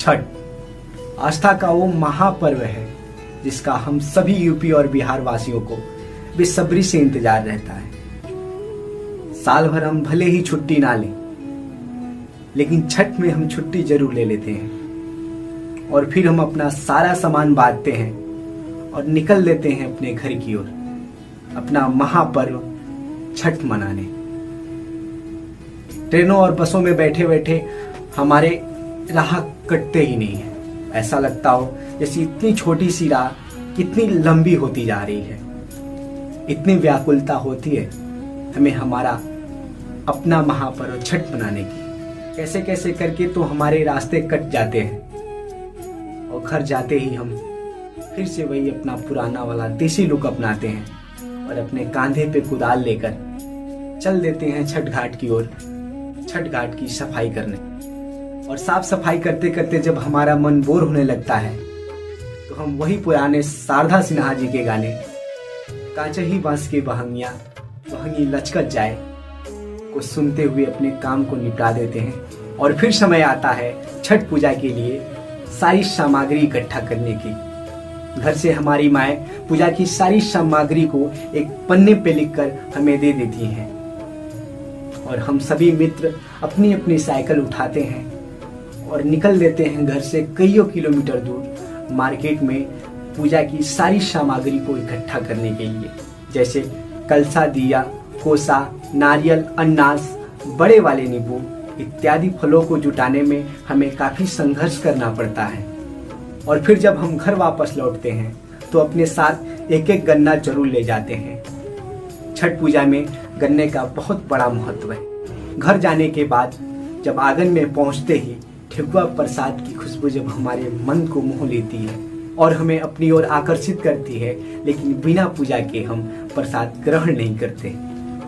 छठ आस्था का वो महापर्व है जिसका हम सभी यूपी और बिहार वासियों को बेसब्री से इंतजार रहता है। साल भर हम भले ही छुट्टी ना लें, लेकिन छठ में हम छुट्टी जरूर ले लेते हैं और फिर हम अपना सारा सामान बांटते हैं और निकल लेते हैं अपने घर की ओर, अपना महापर्व छठ मनाने। ट्रेनों और बसों में बैठे बैठे हमारे राह कटते ही नहीं है। ऐसा लगता हो जैसे इतनी छोटी सी राह कितनी लंबी होती जा रही है। इतनी व्याकुलता होती है हमें हमारा अपना महापर्व छठ मनाने की। कैसे कैसे करके तो हमारे रास्ते कट जाते हैं और घर जाते ही हम फिर से वही अपना पुराना वाला देसी लुक अपनाते हैं और अपने कांधे पे कुदाल लेकर चल देते हैं छठ घाट की ओर, छठ घाट की सफाई करने। और साफ सफाई करते करते जब हमारा मन बोर होने लगता है तो हम वही पुराने शारदा सिन्हा जी के गाने कांचही बांस के बहंगिया बहंगी लचकत जाए को सुनते हुए अपने काम को निपटा देते हैं। और फिर समय आता है छठ पूजा के लिए सारी सामग्री इकट्ठा करने की। घर से हमारी माएँ पूजा की सारी सामग्री को एक पन्ने पे लिखकर हमें दे देती हैं और हम सभी मित्र अपनी अपनी साइकिल उठाते हैं और निकल लेते हैं घर से कईयों किलोमीटर दूर मार्केट में पूजा की सारी सामग्री को इकट्ठा करने के लिए, जैसे कलसा, दिया, कोसा, नारियल, अनाज, बड़े वाले नींबू इत्यादि फलों को जुटाने में हमें काफी संघर्ष करना पड़ता है। और फिर जब हम घर वापस लौटते हैं तो अपने साथ एक एक गन्ना जरूर ले जाते हैं। छठ पूजा में गन्ने का बहुत बड़ा महत्व है। घर जाने के बाद जब आंगन में पहुंचते ही ठेकुआ प्रसाद की खुशबू जब हमारे मन को मोह लेती है और हमें अपनी ओर आकर्षित करती है, लेकिन बिना पूजा के हम प्रसाद ग्रहण नहीं करते।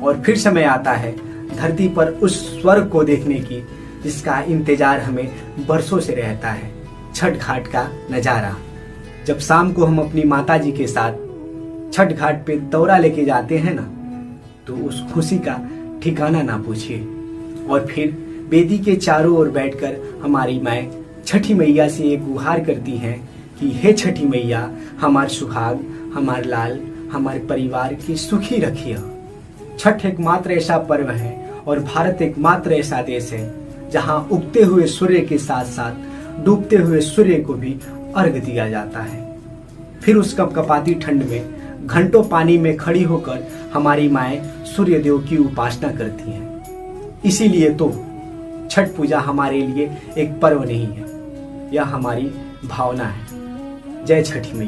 और फिर समय आता है धरती पर उस स्वर्ग को देखने की जिसका इंतजार हमें बरसों से रहता है, छठ घाट का नजारा। जब शाम को हम अपनी माताजी के साथ छठ घाट पे दौरा लेके जाते हैं ना, तो उस खुशी का ठिकाना ना पूछिए। और फिर वेदी के चारों ओर बैठकर हमारी माएँ छठी मैया से एक गुहार करती हैं कि हे छठी मैया, हमार सुहाग, हमार लाल, हमारे परिवार की सुखी रखिए। छठ एकमात्र ऐसा पर्व है और भारत एकमात्र ऐसा देश है जहाँ उगते हुए सूर्य के साथ साथ डूबते हुए सूर्य को भी अर्घ दिया जाता है। फिर उस कपकपाती ठंड में घंटों पानी में खड़ी होकर हमारी माएँ सूर्य देव की उपासना करती हैं। इसीलिए तो छठ पूजा हमारे लिए एक पर्व नहीं है, यह हमारी भावना है। जय छठी मैया।